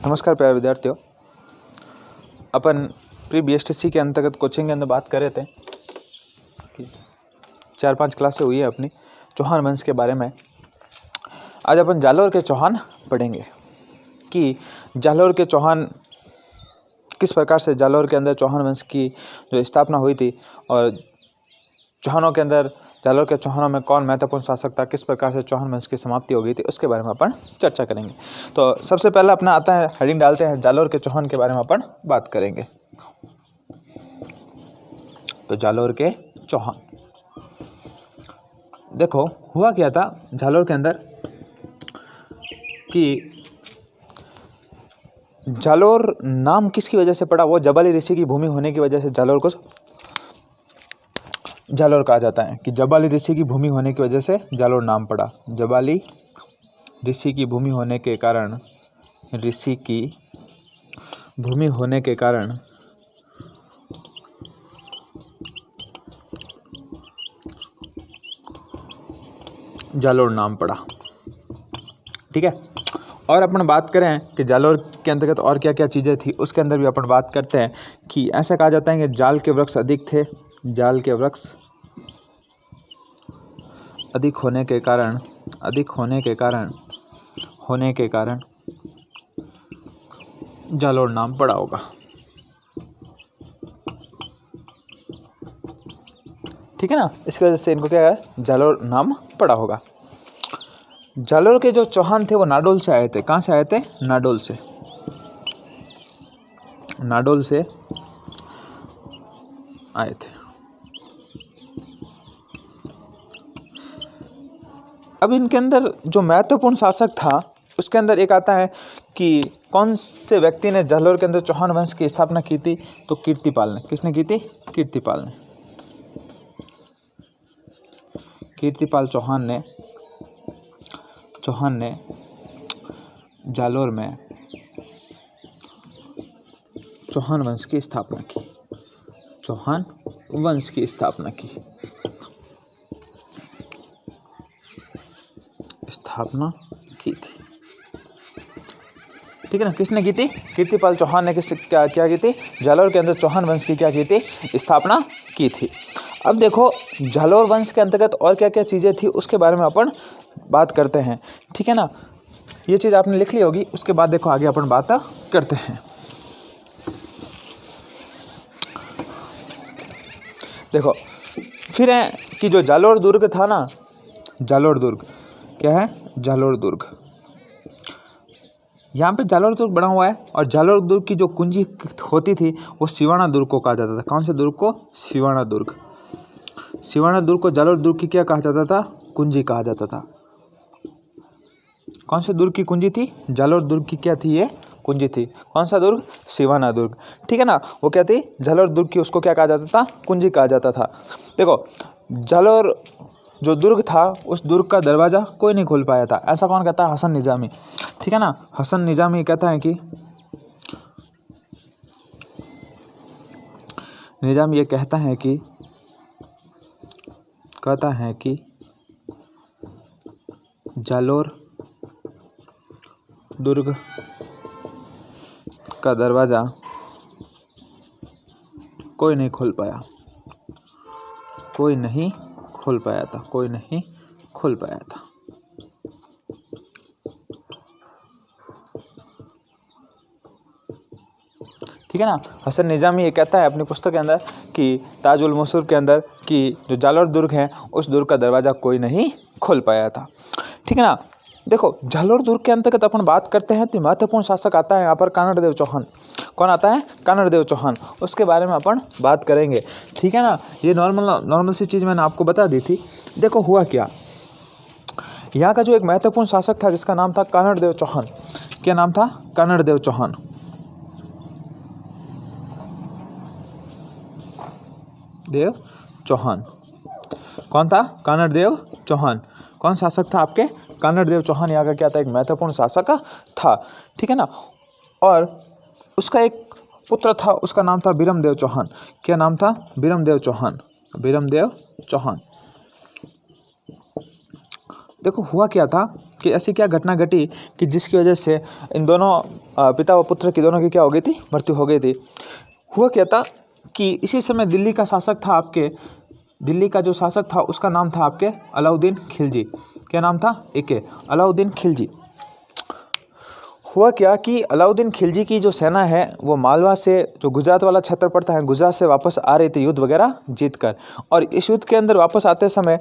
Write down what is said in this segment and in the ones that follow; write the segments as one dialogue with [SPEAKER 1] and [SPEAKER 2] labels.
[SPEAKER 1] नमस्कार प्यारे विद्यार्थियों, अपन प्री BSTC के अंतर्गत कोचिंग के अंदर बात कर रहे थे कि 4-5 क्लासें हुई है अपनी चौहान वंश के बारे में। आज अपन जालोर के चौहान पढ़ेंगे कि जालोर के चौहान किस प्रकार से जालोर के अंदर चौहान वंश की जो स्थापना हुई थी और चौहानों के अंदर जालोर के चौहानों में कौन महत्वपूर्ण शासक था, किस प्रकार से चौहान वंश की समाप्ति हो गई थी, उसके बारे में अपन चर्चा करेंगे। तो सबसे पहला अपना आता है, हेडिंग डालते हैं जालोर के चौहान के बारे में अपन बात करेंगे। तो जालोर के चौहान, देखो हुआ क्या था जालोर के अंदर कि जालोर नाम किसकी वजह से पड़ा, वो जबाली ऋषि की भूमि होने की वजह से जालोर को जालोर कहा जाता है कि जबाली ऋषि की भूमि होने की वजह से जालोर नाम पड़ा। जबाली ऋषि की भूमि होने के कारण, ऋषि की भूमि होने के कारण जालोर नाम पड़ा। ठीक है, और अपन बात करें कि जालोर के अंतर्गत और क्या क्या चीज़ें थी, उसके अंदर भी अपन बात करते हैं कि ऐसा कहा जाता है कि जाल के वृक्ष अधिक थे। जाल के वृक्ष अधिक होने के कारण जालोर नाम पड़ा होगा। ठीक है ना, इसकी वजह से इनको क्या है, जालोर नाम पड़ा होगा। जालोर के जो चौहान थे वो नाडोल से आए थे। कहाँ से आए थे? नाडोल से। नाडोल से आए थे। अब इनके अंदर जो महत्वपूर्ण शासक था उसके अंदर एक आता है कि कौन से व्यक्ति ने जालोर के अंदर चौहान वंश की स्थापना की थी, तो कीर्तिपाल ने। किसने की थी? कीर्तिपाल ने। कीर्तिपाल चौहान ने जालोर में चौहान वंश की स्थापना की। चौहान वंश की स्थापना की थी। ठीक है ना, किसने की थी? कीर्तिपाल चौहान ने क्या की थी? जालोर के अंदर चौहान वंश की क्या की थी? स्थापना की थी। अब देखो जालोर वंश के अंतर्गत और क्या क्या चीज़ें थी उसके बारे में अपन बात करते हैं। ठीक है ना, ये चीज़ आपने लिख ली होगी, उसके बाद देखो आगे अपन बात करते हैं। देखो फिर है कि जो जालोर दुर्ग था ना, जालोर दुर्ग क्या है? जालोर दुर्ग, यहाँ पे जालोर दुर्ग बना हुआ है और जालोर दुर्ग की जो कुंजी होती थी वो सिवाना दुर्ग को कहा जाता था। कौन से दुर्ग को? सिवाना दुर्ग। सिवाना दुर्ग को जालोर दुर्ग की क्या कहा जाता था? कुंजी कहा जाता था। कौन से दुर्ग की कुंजी थी? जालोर दुर्ग की क्या थी? ये कुंजी थी। कौन सा दुर्ग? सिवाना दुर्ग। ठीक है ना, वो क्या थी? जालोर दुर्ग की, उसको क्या कहा जाता था? कुंजी कहा जाता था। देखो जालोर जो दुर्ग था उस दुर्ग का दरवाज़ा कोई नहीं खोल पाया था। ऐसा कौन कहता है? हसन निजामी। ठीक है ना, हसन निजामी कहता है कि निजामी ये कहता है कि जालोर दुर्ग का दरवाज़ा कोई नहीं खोल पाया था। ठीक है ना, हसन निजामी ये कहता है अपनी पुस्तक के अंदर कि ताजुल मसूर के अंदर कि जो जालोर दुर्ग है उस दुर्ग का दरवाज़ा कोई नहीं खोल पाया था। ठीक है ना, देखो जालोर दुर्ग के अंतर्गत अपन बात करते हैं तो महत्वपूर्ण शासक आता है यहाँ पर कानड़देव चौहान। कौन आता है? कानड़देव चौहान। उसके बारे में अपन बात करेंगे। ठीक है ना, ये नॉर्मल सी चीज़ मैंने आपको बता दी थी। देखो हुआ क्या, यहाँ का जो एक महत्वपूर्ण शासक था जिसका नाम था कानड़देव चौहान। क्या नाम था? कानड़देव चौहान। देव चौहान। कौन था? कानड़देव चौहान। कौन शासक था आपके? कानड़देव चौहान यहाँ का क्या था? एक महत्वपूर्ण शासक था। ठीक है ना, और उसका एक पुत्र था, उसका नाम था बीरमदेव चौहान। क्या नाम था? बीरमदेव चौहान। देखो हुआ क्या था कि ऐसी क्या घटना घटी कि जिसकी वजह से इन दोनों पिता व पुत्र की दोनों की क्या हो गई थी, मृत्यु हो गई थी। हुआ क्या था कि इसी समय दिल्ली का शासक था आपके, दिल्ली का जो शासक था उसका नाम था आपके अलाउद्दीन खिलजी। क्या नाम था? अलाउद्दीन खिलजी। हुआ क्या कि अलाउद्दीन खिलजी की जो सेना है वो मालवा से, जो गुजरात वाला क्षेत्र पड़ता है, गुजरात से वापस आ रही थी युद्ध वगैरह जीत कर। और इस युद्ध के अंदर वापस आते समय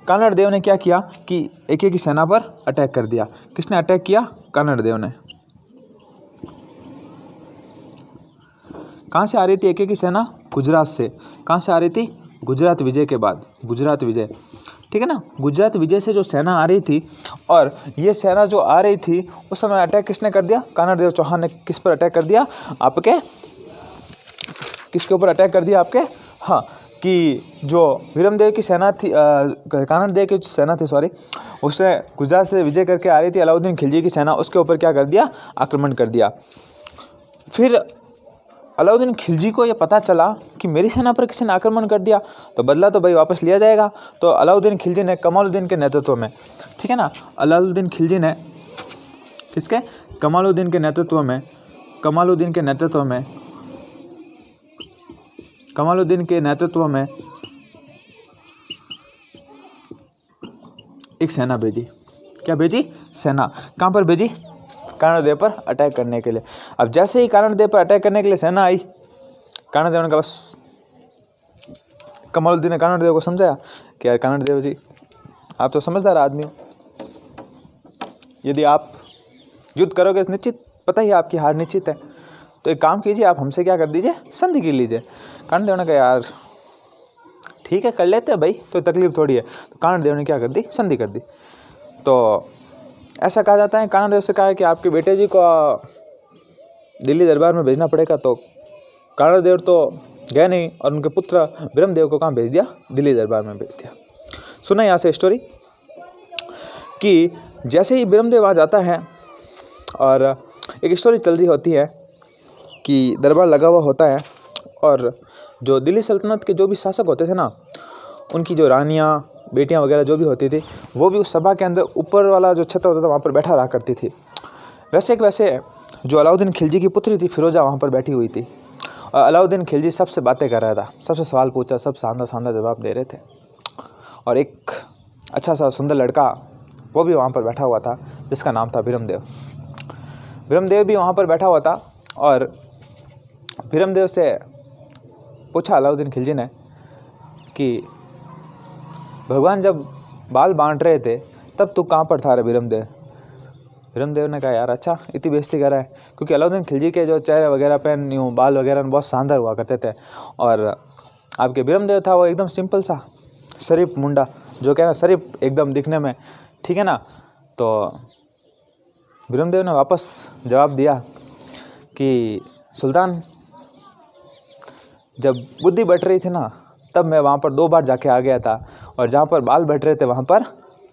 [SPEAKER 1] कानड़ देव ने क्या किया कि एके की सेना पर अटैक कर दिया। किसने अटैक किया? कानड़ देव ने। कहाँ से आ रही थी एके की सेना? गुजरात से। कहाँ से आ रही थी? गुजरात विजय के बाद, गुजरात विजय, ठीक है ना। गुजरात विजय से जो सेना आ रही थी, और ये सेना जो आ रही थी उस समय अटैक किसने कर दिया? कानड़ देव चौहान ने किस पर अटैक कर दिया? आपके किसके ऊपर अटैक कर दिया? आपके, हाँ, कि जो वीरमदेव की सेना थी, कानड़ देव की सेना थी, सॉरी, उसने गुजरात से विजय करके आ रही थी अलाउद्दीन खिलजी की सेना, उसके ऊपर क्या कर दिया? आक्रमण कर दिया। फिर अलाउद्दीन खिलजी को ये पता चला कि मेरी सेना पर किसी ने आक्रमण कर दिया, तो बदला तो भाई वापस लिया जाएगा। तो अलाउद्दीन खिलजी ने कमालुद्दीन के नेतृत्व में, ठीक है ना, अलाउद्दीन खिलजी ने किसके? कमालुद्दीन के नेतृत्व में, कमालुद्दीन के नेतृत्व में, कमालुद्दीन के नेतृत्व में एक सेना भेजी। क्या भेजी? सेना। कहाँ पर भेजी? कानड़ देव पर अटैक करने के लिए। अब जैसे ही कानड़ देव पर अटैक करने के लिए सेना आई, कानड़ देव ने कहा बस, कमालुद्दीन ने कानड़ देव को समझाया कि यार कानड़ देव जी, आप तो समझदार आदमी हो, यदि आप युद्ध करोगे तो निश्चित पता ही आपकी हार निश्चित है, तो एक काम कीजिए, आप हमसे क्या कर दीजिए? संधि कर लीजिए। कानड़ देव ने कहा यार ठीक है, कर लेते हैं भाई, तो तकलीफ थोड़ी है। तो कानड़ देव ने क्या कर दी? संधि कर दी। तो ऐसा कहा जाता है, कानड़ देव से कहा है कि आपके बेटे जी को दिल्ली दरबार में भेजना पड़ेगा। तो कानड़ देव तो गए नहीं, और उनके पुत्र ब्रह्मदेव को कहाँ भेज दिया? दिल्ली दरबार में भेज दिया। सुना यहाँ से स्टोरी कि जैसे ही ब्रह्मदेव वहाँ जाता है, और एक स्टोरी चल रही होती है कि दरबार लगा हुआ होता है, और जो दिल्ली सल्तनत के जो भी शासक होते थे ना, उनकी जो रानियाँ, बेटियां वगैरह जो भी होती थी, वो भी उस सभा के अंदर ऊपर वाला जो छत होता था वहाँ पर बैठा रहा करती थी। वैसे जो अलाउद्दीन खिलजी की पुत्री थी फिरोजा वहाँ पर बैठी हुई थी, और अलाउद्दीन खिलजी सबसे बातें कर रहा था, सबसे सवाल पूछा, सब शानदार जवाब दे रहे थे। और एक अच्छा सा सुंदर लड़का वो भी वहाँ पर बैठा हुआ था, जिसका नाम था ब्रह्मदेव। ब्रह्मदेव भी वहाँ पर बैठा हुआ था, और ब्रह्मदेव से पूछा अलाउद्दीन खिलजी ने कि भगवान जब बाल बांट रहे थे तब तू कहाँ पर था रे ब्रह्मदेव? ब्रह्मदेव ने कहा यार अच्छा, इतनी बेइज्जती कर रहा है, क्योंकि अलाउद्दीन खिलजी के जो चेहरे वगैरह पे यूँ बाल वगैरह बहुत शानदार हुआ करते थे, और आपके ब्रह्मदेव था वो एकदम सिंपल सा शरीफ मुंडा, जो क्या ना शरीफ एकदम दिखने में, ठीक है ना। तो ब्रह्मदेव ने वापस जवाब दिया कि सुल्तान, जब बुद्धि बट रही थी ना, तब मैं वहाँ पर 2 बार जाके आ गया था, और जहाँ पर बाल बट रहे थे वहाँ पर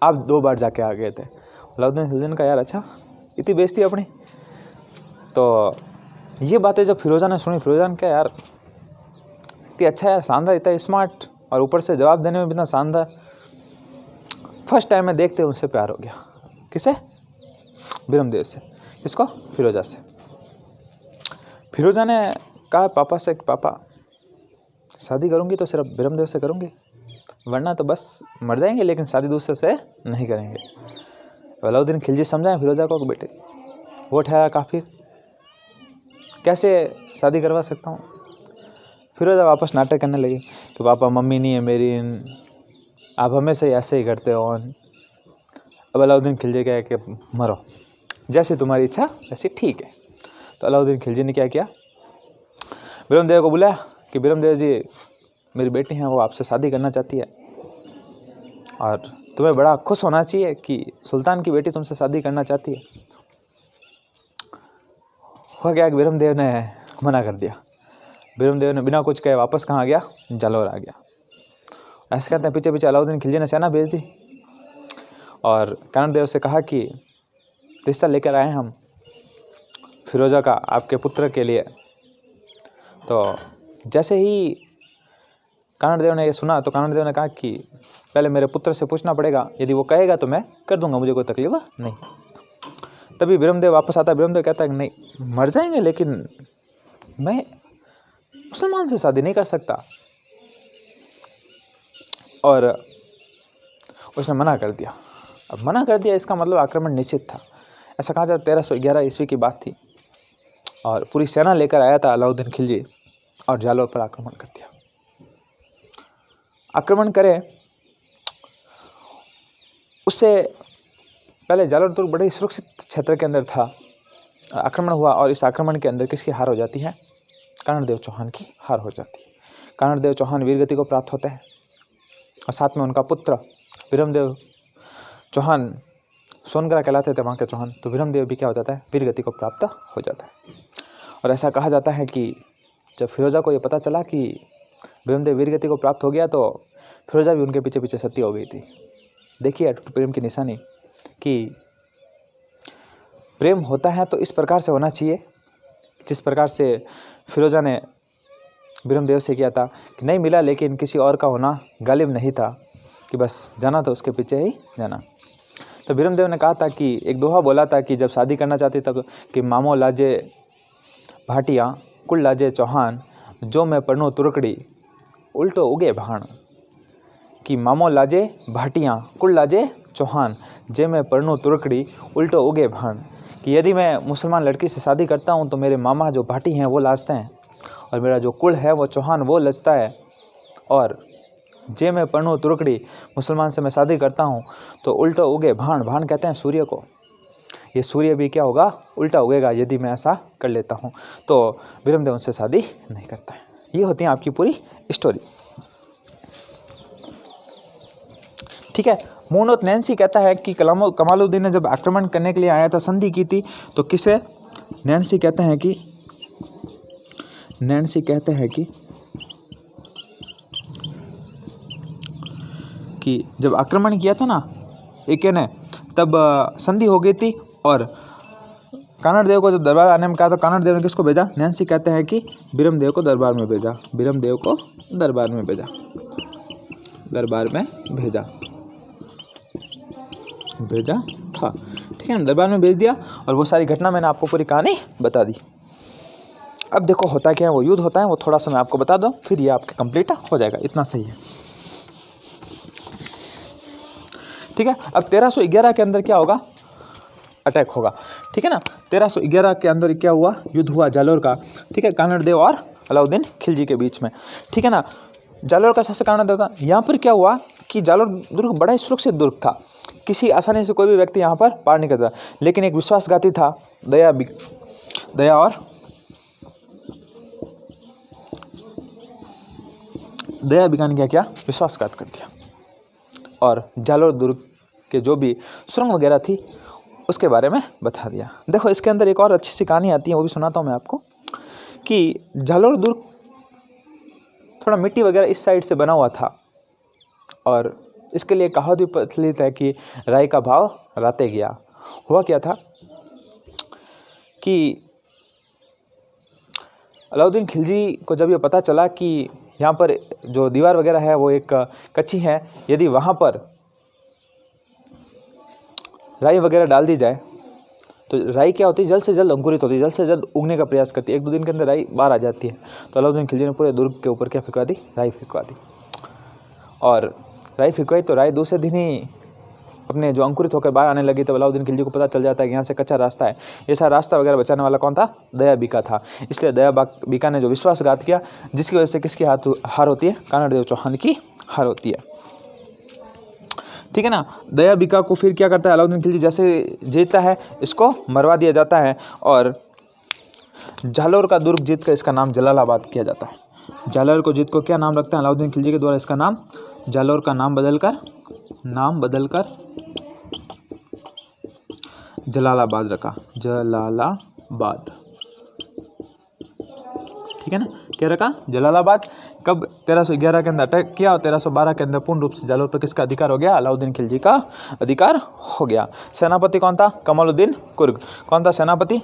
[SPEAKER 1] आप 2 बार जाके आ गए थे। अलाउद्दीन खिलजी का यार अच्छा, इतनी बेइज्जती अपनी। तो ये बातें जब फिरोजा ने सुनी, फिरोजा ने कहा यार इतनी अच्छा यार, शानदार, इतना स्मार्ट, और ऊपर से जवाब देने में भी इतना शानदार। फर्स्ट टाइम में देखते उनसे प्यार हो गया। किसे? ब्रह्मदेव से। किसको? फिरोजा से। फिरोजा ने कहा पापा से, पापा शादी करूँगी तो सिर्फ ब्रह्मदेव से करूँगी, वरना तो बस मर जाएंगे, लेकिन शादी दूसरे से नहीं करेंगे। अलाउद्दीन खिलजी समझाएं फिरोजा को कि बेटे वो ठहरा काफ़ी, कैसे शादी करवा सकता हूँ। फिरोजा वापस नाटक करने लगी कि पापा मम्मी नहीं है मेरी, आप हमेशा ही ऐसे ही करते हो। अब अलाउद्दीन खिलजी कहे कि मरो, जैसे तुम्हारी इच्छा वैसे ठीक है। तो अलाउद्दीन खिलजी ने क्या किया? ब्रह्मदेव को बुलाया कि ब्रह्मदेव जी, मेरी बेटी है, वो आपसे शादी करना चाहती है, और तुम्हें बड़ा खुश होना चाहिए कि सुल्तान की बेटी तुमसे शादी करना चाहती है। हुआ क्या कि ब्रह्मदेव ने मना कर दिया। ब्रह्मदेव ने बिना कुछ कहे वापस कहाँ गया? जालौर आ गया। ऐसे कहते हैं पीछे पीछे अलाउद्दीन खिलजी ने सेना भेज दी, और कानड़ देव से कहा कि रिश्ता लेकर आए हम फिरोजा का आपके पुत्र के लिए। तो जैसे ही कानड़ देव ने ये सुना, तो कानड़ देव ने कहा कि पहले मेरे पुत्र से पूछना पड़ेगा, यदि वो कहेगा तो मैं कर दूंगा, मुझे कोई तकलीफ नहीं। तभी ब्रह्मदेव वापस आता है। ब्रह्मदेव कहता है नहीं, मर जाएंगे लेकिन मैं मुसलमान से शादी नहीं कर सकता। और उसने मना कर दिया। अब मना कर दिया इसका मतलब आक्रमण निश्चित था। ऐसा कहा जाता 1311 ईस्वी की बात थी और पूरी सेना लेकर आया था अलाउद्दीन खिलजी और जालोर पर आक्रमण कर दिया। आक्रमण करे उससे पहले जालोर दुर्ग बड़े सुरक्षित क्षेत्र के अंदर था। आक्रमण हुआ और इस आक्रमण के अंदर किसकी हार हो जाती है? कर्णदेव चौहान की हार हो जाती है। कर्णदेव चौहान वीरगति को प्राप्त होते हैं और साथ में उनका पुत्र विरमदेव चौहान सोनगरा कहलाते थे वहाँ के चौहान, तो विरमदेव भी क्या हो जाता है? वीरगति को प्राप्त हो जाता है। और ऐसा कहा जाता है कि जब फिरोजा को ये पता चला कि विरमदेव वीरगति को प्राप्त हो गया तो फिरोजा भी उनके पीछे पीछे सती हो गई थी। देखिए अटूट प्रेम की निशानी कि प्रेम होता है तो इस प्रकार से होना चाहिए जिस प्रकार से फिरोजा ने विरमदेव से किया था कि नहीं मिला लेकिन किसी और का होना गालिब नहीं था, कि बस जाना तो उसके पीछे ही जाना। तो विरमदेव ने कहा था कि एक दोहा बोला था कि जब शादी करना चाहती तब कि मामो लाजे भाटियाँ कुल लाजे चौहान, जो मैं पढ़ूँ तुरकड़ी उल्टो उगे भाण। कि मामो लाजे भाटियाँ कुल लाजे चौहान, जे मैं पढ़ूँ तुरकड़ी उल्टो उगे भाण। कि यदि मैं मुसलमान लड़की से शादी करता हूँ तो मेरे मामा जो भाटी हैं वो लाजते हैं और मेरा जो कुल है वो चौहान वो लजता है। और जे मैं पढ़ूँ तुरकड़ी, मुसलमान से मैं शादी करता हूँ तो उल्टो उगे भाण। भाण कहते हैं सूर्य को। ये सूर्य भी क्या होगा? उल्टा उगेगा यदि मैं ऐसा कर लेता हूँ। तो विरमदेव उनसे शादी नहीं करता है। ये होती है आपकी पूरी स्टोरी। ठीक है। मोनोत नैन्सी कहता है कि कमालुद्दीन ने जब आक्रमण करने के लिए आया था, संधि की थी, तो किसे? नैन्सी कहते हैं कि जब आक्रमण किया था ना एक ने, तब संधि हो गई थी और कानड़देव को जब दरबार आने में कहा तो कानड़देव ने किसको भेजा? नैन्सी कहते हैं कि विरमदेव को दरबार में भेजा। विरमदेव को दरबार में भेजा था। ठीक है ना, दरबार में भेज दिया और वो सारी घटना मैंने आपको पूरी कहानी बता दी। अब देखो होता क्या है, वो युद्ध होता है, वो थोड़ा सा मैं आपको बता दूं, फिर ये आपके कंप्लीट हो जाएगा। इतना सही है। ठीक है। अब 1311 के अंदर क्या होगा? अटैक होगा। ठीक है ना। 1311 के अंदर क्या हुआ? युद्ध हुआ जालोर का। ठीक है, कानड़देव और अलाउद्दीन खिलजी के बीच में। ठीक है ना। जालोर का शासक कानड़देव था। यहाँ पर क्या हुआ कि जालोर दुर्ग बड़ा ही सुरक्षित दुर्ग था, किसी आसानी से कोई भी व्यक्ति यहाँ पर पार नहीं करता। लेकिन एक विश्वासघाती था, दया बिका ने क्या विश्वासघात कर दिया और जालोर दुर्ग के जो भी सुरंग वगैरह थी उसके बारे में बता दिया। देखो इसके अंदर एक और अच्छी सी कहानी आती है, वो भी सुनाता हूँ मैं आपको। कि जालोर दुर्ग थोड़ा मिट्टी वगैरह इस साइड से बना हुआ था और इसके लिए कहावत भी प्रचलित है कि राई का भाव राते गया। हुआ क्या था कि अलाउद्दीन खिलजी को जब ये पता चला कि यहाँ पर जो दीवार वगैरह है वो एक कच्ची है, यदि वहाँ पर राई वगैरह डाल दी जाए तो राई क्या होती है? जल्द से जल्द अंकुरित होती है, जल्द से जल्द उगने का प्रयास करती है। 1-2 दिन के अंदर राई बाहर आ जाती है। तो अलाउद्दीन खिलजी ने पूरे दुर्ग के ऊपर क्या फेंकवा दी? राई फेंकवा दी। और राई फेंकवाई तो राई दूसरे दिन ही अपने जो अंकुरित होकर बाहर आने लगी। तब अलाउद्दीन खिलजी को पता चल जाता है कि यहाँ से कच्चा रास्ता है। ये सारा रास्ता वगैरह बचाने वाला कौन था? दया बिका था। इसलिए दया बिका ने जो विश्वासघात किया, जिसकी वजह से किसकी हार होती है? कानड़देव चौहान की हार होती है। ठीक है ना। दया बिका को फिर क्या करता है अलाउद्दीन खिलजी? जैसे जीतता है इसको मरवा दिया जाता है और जालोर का दुर्ग जीत कर इसका नाम जलालाबाद किया जाता है। जालोर को जीत को क्या नाम रखते हैं अलाउद्दीन खिलजी के द्वारा? इसका नाम जालोर का नाम बदलकर जलालाबाद रखा। जलालाबाद। ठीक है ना। क्या रखा? जलालाबाद। कब? 1311 के अंदर अटैक किया और 1312 के अंदर पूर्ण रूप से जालोर पर किसका अधिकार हो गया? अलाउद्दीन खिलजी का अधिकार हो गया। सेनापति कौन था? कमालुद्दीन कुर्ग। कौन था सेनापति?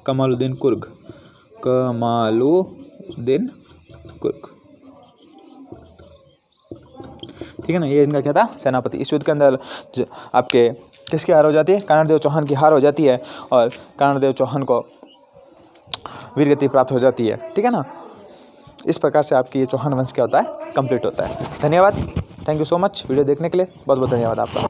[SPEAKER 1] कमालुद्दीन कुर्ग। ठीक है ना। ये इनका क्या था, सेनापति। इस युद्ध के अंदर आपके किसकी हार हो जाती है, कर्णदेव चौहान की हार हो जाती है और कर्णदेव चौहान को वीरगति प्राप्त हो जाती है। ठीक है ना। इस प्रकार से आपकी ये चौहान वंश क्या होता है, कंप्लीट होता है। धन्यवाद, thank you so much video देखने के लिए, बहुत बहुत धन्यवाद आपका।